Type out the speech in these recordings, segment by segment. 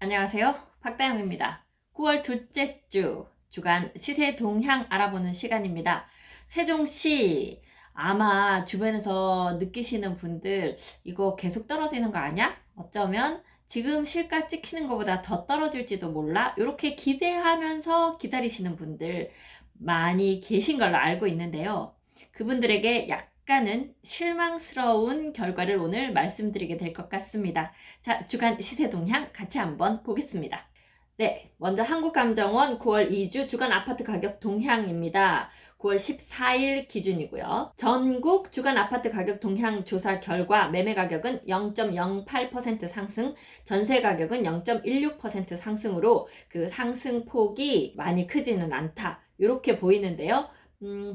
안녕하세요. 박다영입니다. 9월 둘째 주 주간 시세 동향 알아보는 시간입니다. 세종시 아마 주변에서 느끼시는 분들 이거 계속 떨어지는 거 아니야? 어쩌면 지금 실가 찍히는 것보다 더 떨어질지도 몰라? 이렇게 기대하면서 기다리시는 분들 많이 계신 걸로 알고 있는데요. 그분들에게 약간은 실망스러운 결과를 오늘 말씀드리게 될 것 같습니다. 자, 주간 시세 동향 같이 한번 보겠습니다. 네, 먼저 한국감정원 9월 2주 주간 아파트 가격 동향입니다. 9월 14일 기준이고요. 전국 주간 아파트 가격 동향 조사 결과 매매 가격은 0.08% 상승, 전세 가격은 0.16% 상승으로 그 상승폭이 많이 크지는 않다. 이렇게 보이는데요.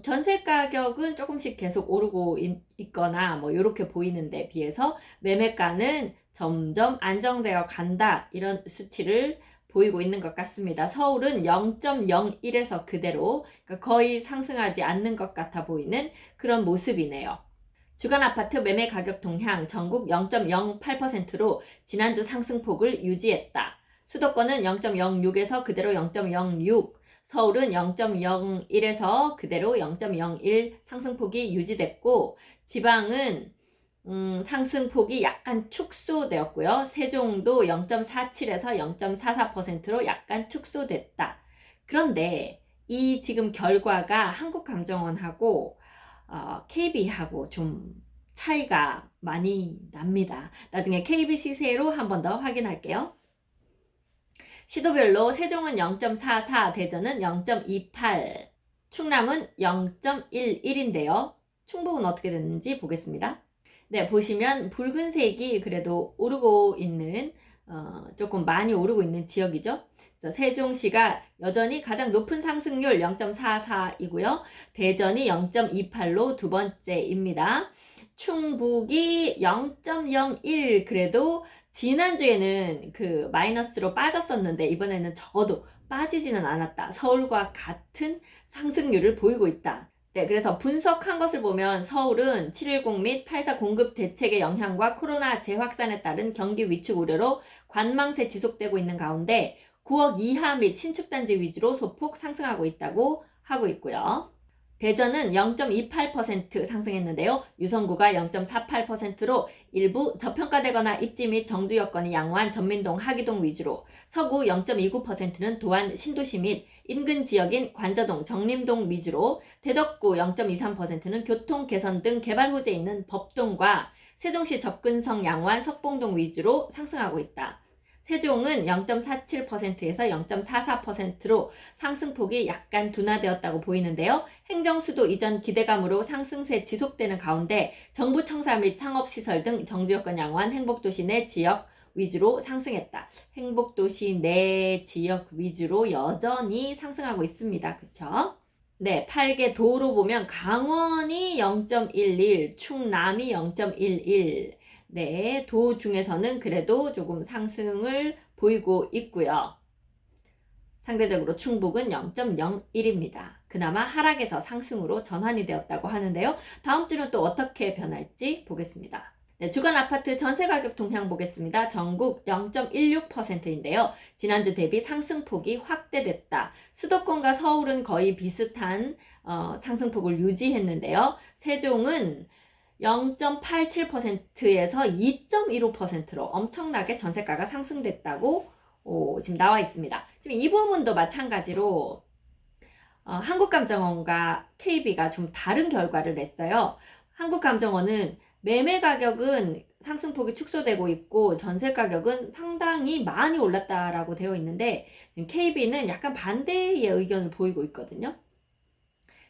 전세 가격은 조금씩 계속 오르고 있거나 뭐 이렇게 보이는데 비해서 매매가는 점점 안정되어 간다, 이런 수치를 보이고 있는 것 같습니다. 서울은 0.01에서 그대로, 그러니까 거의 상승하지 않는 것 같아 보이는 그런 모습이네요. 주간 아파트 매매 가격 동향 전국 0.08%로 지난주 상승폭을 유지했다. 수도권은 0.06에서 그대로 0.06, 서울은 0.01에서 그대로 0.01 상승폭이 유지됐고, 지방은 상승폭이 약간 축소되었고요. 세종도 0.47에서 0.44%로 약간 축소됐다. 그런데 이 지금 결과가 한국감정원하고 KB하고 좀 차이가 많이 납니다. 나중에 KB 시세로 한 번 더 확인할게요. 시도별로 세종은 0.44, 대전은 0.28, 충남은 0.11인데요. 충북은 어떻게 됐는지 보겠습니다. 네, 보시면 붉은색이 그래도 오르고 있는, 조금 많이 오르고 있는 지역이죠. 세종시가 여전히 가장 높은 상승률 0.44이고요. 대전이 0.28로 두 번째입니다. 충북이 0.01, 그래도 지난주에는 그 마이너스로 빠졌었는데 이번에는 적어도 빠지지는 않았다. 서울과 같은 상승률을 보이고 있다. 네, 그래서 분석한 것을 보면 서울은 7.10 및 8.4 공급 대책의 영향과 코로나 재확산에 따른 경기 위축 우려로 관망세 지속되고 있는 가운데 9억 이하 및 신축단지 위주로 소폭 상승하고 있다고 하고 있고요. 대전은 0.28% 상승했는데요. 유성구가 0.48%로 일부 저평가되거나 입지 및 정주 여건이 양호한 전민동, 하기동 위주로, 서구 0.29%는 도안, 신도시 및 인근 지역인 관저동, 정림동 위주로, 대덕구 0.23%는 교통 개선 등 개발 호재에 있는 법동과 세종시 접근성 양호한 석봉동 위주로 상승하고 있다. 세종은 0.47%에서 0.44%로 상승폭이 약간 둔화되었다고 보이는데요. 행정수도 이전 기대감으로 상승세 지속되는 가운데 정부 청사 및 상업시설 등 정주여건 양호한 행복도시 내 지역 위주로 상승했다. 행복도시 내 지역 위주로 여전히 상승하고 있습니다. 그쵸? 네, 8개 도로 보면 강원이 0.11, 충남이 0.11, 네, 도 중에서는 그래도 조금 상승을 보이고 있고요. 상대적으로 충북은 0.01입니다. 그나마 하락에서 상승으로 전환이 되었다고 하는데요. 다음 주는 또 어떻게 변할지 보겠습니다. 네, 주간 아파트 전세 가격 동향 보겠습니다. 전국 0.16%인데요. 지난주 대비 상승폭이 확대됐다. 수도권과 서울은 거의 비슷한 상승폭을 유지했는데요. 세종은 0.87%에서 2.15%로 엄청나게 전세가가 상승됐다고 지금 나와 있습니다. 지금 이 부분도 마찬가지로 한국감정원과 KB가 좀 다른 결과를 냈어요. 한국감정원은 매매 가격은 상승폭이 축소되고 있고 전세 가격은 상당히 많이 올랐다라고 되어 있는데, 지금 KB는 약간 반대의 의견을 보이고 있거든요.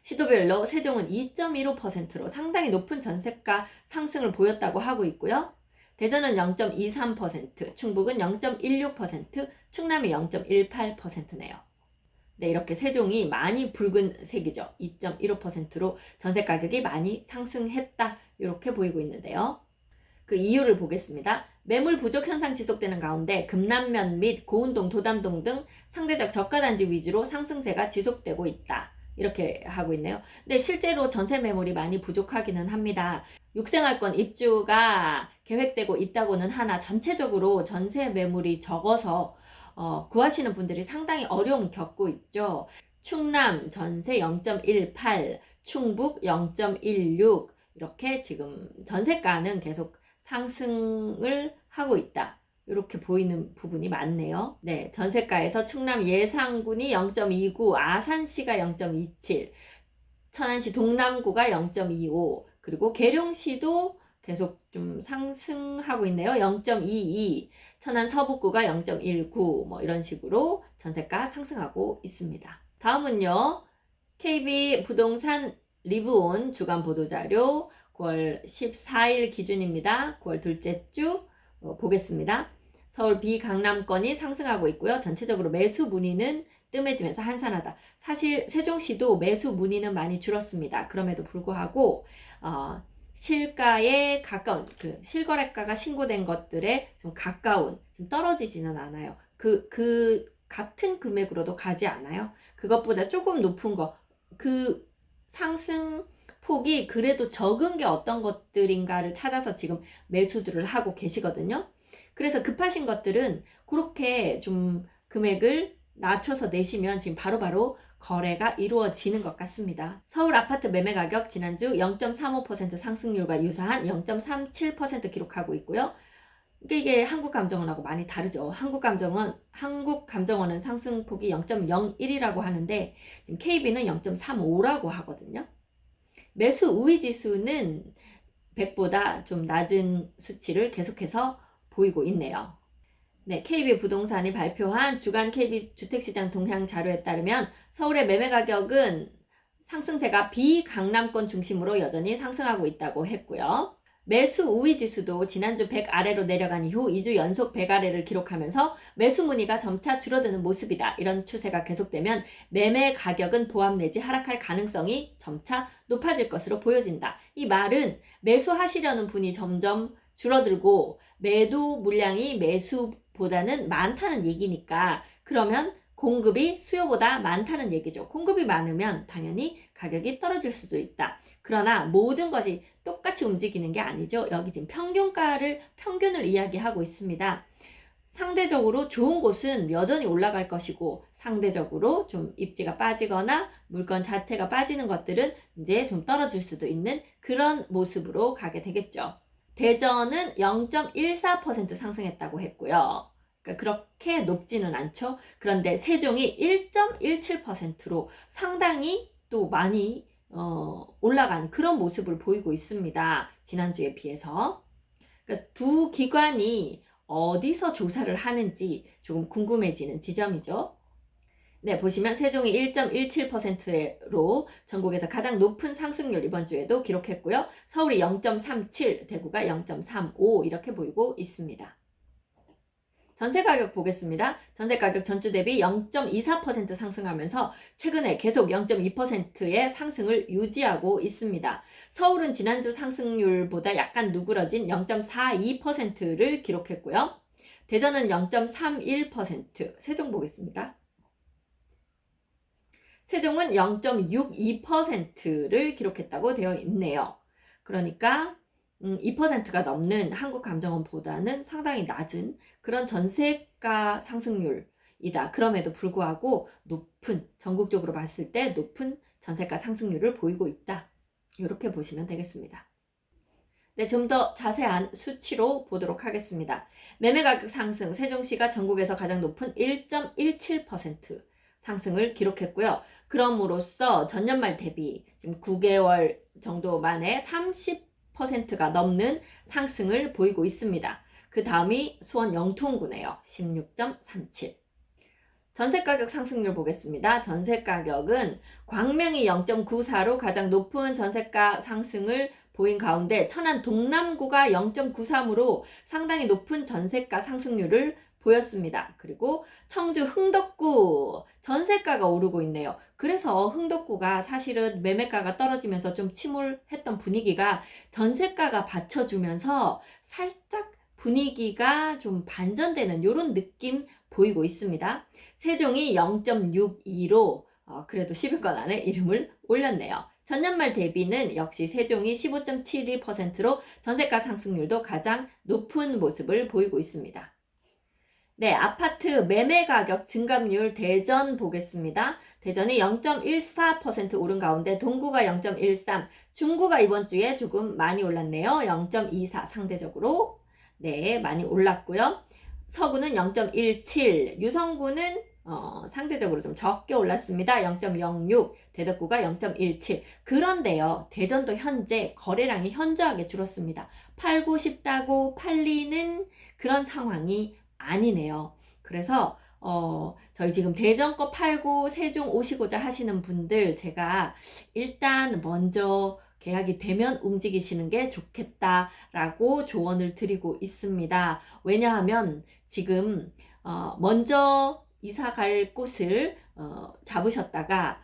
시도별로 세종은 2.15%로 상당히 높은 전세가 상승을 보였다고 하고 있고요. 대전은 0.23%, 충북은 0.16%, 충남이 0.18%네요. 네, 이렇게 세종이 많이 붉은색이죠. 2.15%로 전세 가격이 많이 상승했다, 이렇게 보이고 있는데요. 그 이유를 보겠습니다. 매물 부족 현상 지속되는 가운데 금남면 및 고운동, 도담동 등 상대적 저가 단지 위주로 상승세가 지속되고 있다. 이렇게 하고 있네요. 근데 실제로 전세 매물이 많이 부족하기는 합니다. 육생활권 입주가 계획되고 있다고는 하나 전체적으로 전세 매물이 적어서 구하시는 분들이 상당히 어려움 겪고 있죠. 충남 전세 0.18, 충북 0.16 이렇게 지금 전세가는 계속 상승을 하고 있다. 이렇게 보이는 부분이 많네요. 네, 전세가에서 충남 예산군이 0.29, 아산시가 0.27, 천안시 동남구가 0.25, 그리고 계룡시도 계속 좀 상승하고 있네요. 0.22, 천안 서북구가 0.19, 뭐 이런 식으로 전세가 상승하고 있습니다. 다음은요, KB 부동산 리브온 주간 보도자료 9월 14일 기준입니다. 9월 둘째 주 보겠습니다. 서울 비강남권이 상승하고 있고요. 전체적으로 매수 문의는 뜸해지면서 한산하다. 사실 세종시도 매수 문의는 많이 줄었습니다. 그럼에도 불구하고 실가에 가까운 실거래가가 신고된 것들에 좀 가까운, 좀 떨어지지는 않아요. 그 같은 금액으로도 가지 않아요. 그것보다 조금 높은 거, 그 상승 폭이 그래도 적은 게 어떤 것들인가를 찾아서 지금 매수들을 하고 계시거든요. 그래서 급하신 것들은 그렇게 좀 금액을 낮춰서 내시면 지금 바로바로 거래가 이루어지는 것 같습니다. 서울 아파트 매매 가격 지난주 0.35% 상승률과 유사한 0.37% 기록하고 있고요. 이게 한국감정원하고 많이 다르죠. 한국감정원은 상승폭이 0.01이라고 하는데 지금 KB는 0.35라고 하거든요. 매수 우위 지수는 100보다 좀 낮은 수치를 계속해서 보이고 있네요. 네, KB 부동산이 발표한 주간 KB 주택시장 동향 자료에 따르면 서울의 매매 가격은 상승세가 비강남권 중심으로 여전히 상승하고 있다고 했고요. 매수 우위 지수도 지난주 100 아래로 내려간 이후 2주 연속 100 아래를 기록하면서 매수 문의가 점차 줄어드는 모습이다. 이런 추세가 계속되면 매매 가격은 보합 내지 하락할 가능성이 점차 높아질 것으로 보여진다. 이 말은 매수하시려는 분이 점점 줄어들고 매도 물량이 매수보다는 많다는 얘기니까, 그러면 공급이 수요보다 많다는 얘기죠. 공급이 많으면 당연히 가격이 떨어질 수도 있다. 그러나 모든 것이 똑같이 움직이는 게 아니죠. 여기 지금 평균을 이야기하고 있습니다. 상대적으로 좋은 곳은 여전히 올라갈 것이고, 상대적으로 좀 입지가 빠지거나 물건 자체가 빠지는 것들은 이제 좀 떨어질 수도 있는 그런 모습으로 가게 되겠죠. 대전은 0.14% 상승했다고 했고요. 그러니까 그렇게 높지는 않죠. 그런데 세종이 1.17%로 상당히 또 많이 올라간 그런 모습을 보이고 있습니다. 지난주에 비해서. 그러니까 두 기관이 어디서 조사를 하는지 조금 궁금해지는 지점이죠. 네, 보시면 세종이 1.17%로 전국에서 가장 높은 상승률 이번 주에도 기록했고요. 서울이 0.37, 대구가 0.35 이렇게 보이고 있습니다. 전세 가격 보겠습니다. 전세 가격 전주 대비 0.24% 상승하면서 최근에 계속 0.2%의 상승을 유지하고 있습니다. 서울은 지난주 상승률보다 약간 누그러진 0.42%를 기록했고요. 대전은 0.31%, 세종 보겠습니다. 세종은 0.62%를 기록했다고 되어 있네요. 그러니까 2%가 넘는 한국감정원보다는 상당히 낮은 그런 전세가 상승률이다. 그럼에도 불구하고 전국적으로 봤을 때 높은 전세가 상승률을 보이고 있다. 이렇게 보시면 되겠습니다. 네, 좀 더 자세한 수치로 보도록 하겠습니다. 매매가격 상승, 세종시가 전국에서 가장 높은 1.17% 상승을 기록했고요. 그럼으로써 전년말 대비 지금 9개월 정도 만에 30%가 넘는 상승을 보이고 있습니다. 그 다음이 수원 영통구네요. 16.37. 전세가격 상승률 보겠습니다. 전세가격은 광명이 0.94로 가장 높은 전세가 상승을 보인 가운데 천안 동남구가 0.93으로 상당히 높은 전세가 상승률을 보였습니다. 그리고 청주 흥덕구 전세가가 오르고 있네요. 그래서 흥덕구가 사실은 매매가가 떨어지면서 좀 침울했던 분위기가 전세가가 받쳐주면서 살짝 분위기가 좀 반전되는 이런 느낌 보이고 있습니다. 세종이 0.62로 그래도 10위권 안에 이름을 올렸네요. 전년말 대비는 역시 세종이 15.72%로 전세가 상승률도 가장 높은 모습을 보이고 있습니다. 네, 아파트 매매 가격 증감률 대전 보겠습니다. 대전이 0.14% 오른 가운데 동구가 0.13, 중구가 이번 주에 조금 많이 올랐네요. 0.24 상대적으로. 네, 많이 올랐고요. 서구는 0.17, 유성구는 상대적으로 좀 적게 올랐습니다. 0.06, 대덕구가 0.17. 그런데요, 대전도 현재 거래량이 현저하게 줄었습니다. 팔고 싶다고 팔리는 그런 상황이 아니네요. 그래서 저희 지금 대전 거 팔고 세종 오시고자 하시는 분들 제가 일단 먼저 계약이 되면 움직이시는 게 좋겠다라고 조언을 드리고 있습니다. 왜냐하면 지금 먼저 이사 갈 곳을 잡으셨다가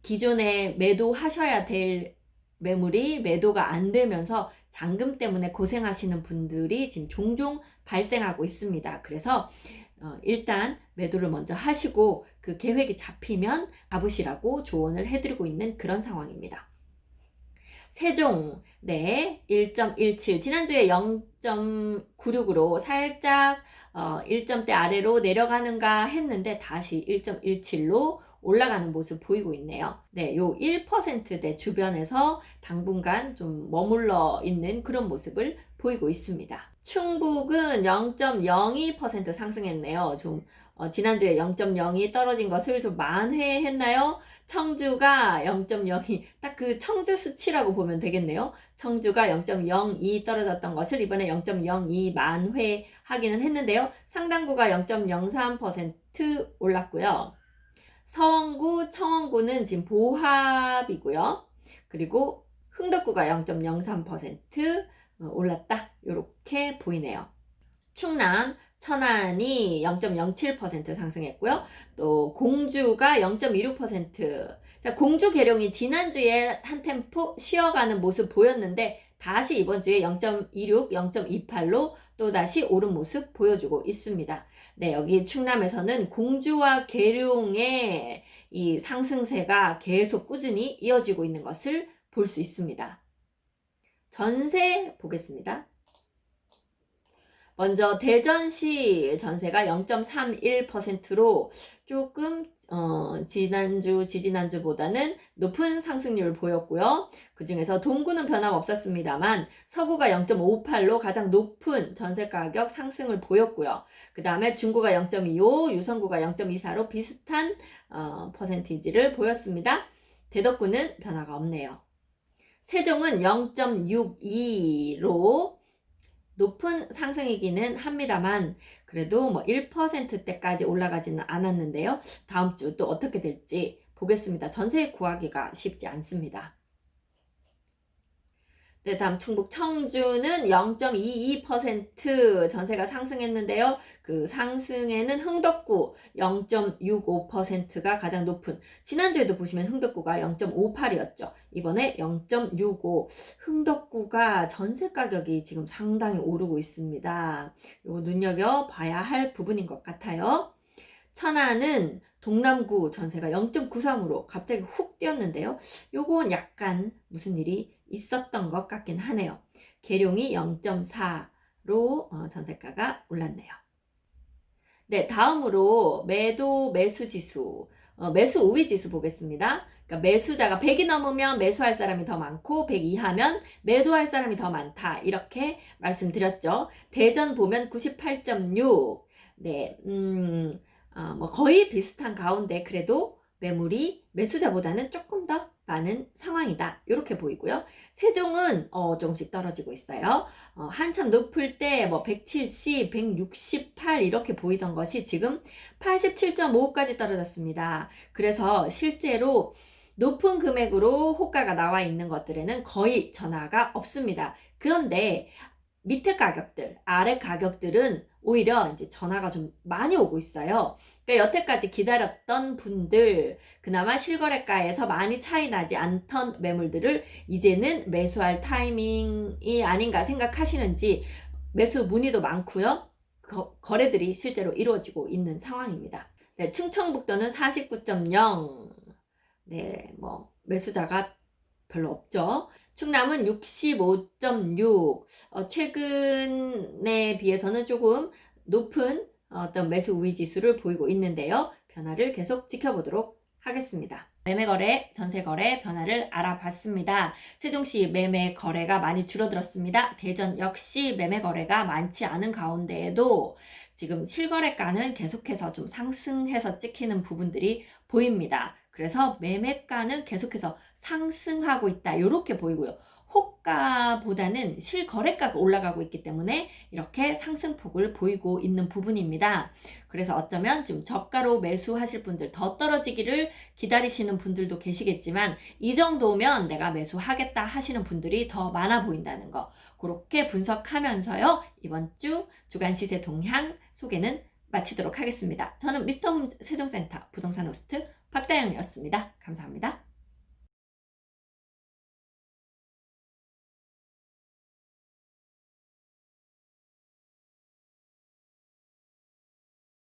기존에 매도하셔야 될 매물이 매도가 안 되면서 잔금 때문에 고생하시는 분들이 지금 종종 발생하고 있습니다. 그래서 일단 매도를 먼저 하시고 그 계획이 잡히면 잡으시라고 조언을 해드리고 있는 그런 상황입니다. 세종, 네, 1.17. 지난주에 0.96으로 살짝 1점대 아래로 내려가는가 했는데 다시 1.17로 올라가는 모습 보이고 있네요. 네, 요 1%대 주변에서 당분간 좀 머물러 있는 그런 모습을 보이고 있습니다. 충북은 0.02% 상승했네요. 좀 지난주에 0.02 떨어진 것을 좀 만회했나요? 청주가 0.02, 딱 그 청주 수치라고 보면 되겠네요. 청주가 0.02 떨어졌던 것을 이번에 0.02 만회하기는 했는데요. 상당구가 0.03% 올랐고요. 서원구, 청원구는 지금 보합이고요. 그리고 흥덕구가 0.03% 올랐다. 이렇게 보이네요. 충남, 천안이 0.07% 상승했고요. 또 공주가 0.26%. 자, 공주 계룡이 지난주에 한 템포 쉬어가는 모습 보였는데 다시 이번 주에 0.26, 0.28로 또다시 오른 모습 보여주고 있습니다. 네, 여기 충남에서는 공주와 계룡의 이 상승세가 계속 꾸준히 이어지고 있는 것을 볼 수 있습니다. 전세 보겠습니다. 먼저 대전시 전세가 0.31%로 조금 지난주, 지지난주보다는 높은 상승률을 보였고요. 그 중에서 동구는 변함없었습니다만 서구가 0.58로 가장 높은 전세가격 상승을 보였고요. 그 다음에 중구가 0.25, 유성구가 0.24로 비슷한 퍼센티지를 보였습니다. 대덕구는 변화가 없네요. 세종은 0.62로 높은 상승이기는 합니다만 그래도 뭐 1%대까지 올라가지는 않았는데요. 다음 주 또 어떻게 될지 보겠습니다. 전세 구하기가 쉽지 않습니다. 네, 다음 충북 청주는 0.22% 전세가 상승했는데요. 그 상승에는 흥덕구 0.65%가 가장 높은, 지난주에도 보시면 흥덕구가 0.58이었죠. 이번에 0.65. 흥덕구가 전세 가격이 지금 상당히 오르고 있습니다. 이거 눈여겨봐야 할 부분인 것 같아요. 천안은 동남구 전세가 0.93으로 갑자기 훅 뛰었는데요. 요건 약간 무슨 일이 있었던 것 같긴 하네요. 계룡이 0.4로 전세가가 올랐네요. 네, 다음으로 매도 매수 지수, 매수 우위 지수 보겠습니다. 그러니까 매수자가 100이 넘으면 매수할 사람이 더 많고 100 이하면 매도할 사람이 더 많다. 이렇게 말씀드렸죠. 대전 보면 98.6. 네, 뭐 거의 비슷한 가운데 그래도 매물이 매수자보다는 조금 더 많은 상황이다. 이렇게 보이고요. 세종은 조금씩 떨어지고 있어요. 한참 높을 때 뭐 170, 168 이렇게 보이던 것이 지금 87.5까지 떨어졌습니다. 그래서 실제로 높은 금액으로 호가가 나와 있는 것들에는 거의 전화가 없습니다. 그런데 밑에 가격들, 아래 가격들은 오히려 이제 전화가 좀 많이 오고 있어요. 그러니까 여태까지 기다렸던 분들, 그나마 실거래가에서 많이 차이 나지 않던 매물들을 이제는 매수할 타이밍이 아닌가 생각하시는지 매수 문의도 많고요. 거래들이 실제로 이루어지고 있는 상황입니다. 네, 충청북도는 49.0, 네, 뭐 매수자가 별로 없죠. 충남은 65.6. 최근에 비해서는 조금 높은 어떤 매수 우위 지수를 보이고 있는데요. 변화를 계속 지켜보도록 하겠습니다. 매매 거래, 전세 거래 변화를 알아봤습니다. 세종시 매매 거래가 많이 줄어들었습니다. 대전 역시 매매 거래가 많지 않은 가운데에도 지금 실거래가는 계속해서 좀 상승해서 찍히는 부분들이 보입니다. 그래서 매매가는 계속해서 상승하고 있다. 이렇게 보이고요. 호가보다는 실거래가가 올라가고 있기 때문에 이렇게 상승폭을 보이고 있는 부분입니다. 그래서 어쩌면 좀 저가로 매수하실 분들, 더 떨어지기를 기다리시는 분들도 계시겠지만 이 정도면 내가 매수하겠다 하시는 분들이 더 많아 보인다는 거, 그렇게 분석하면서요, 이번 주 주간 시세 동향 소개는 마치도록 하겠습니다. 저는 미스터홈 세종센터 부동산 호스트 박다영이었습니다. 감사합니다.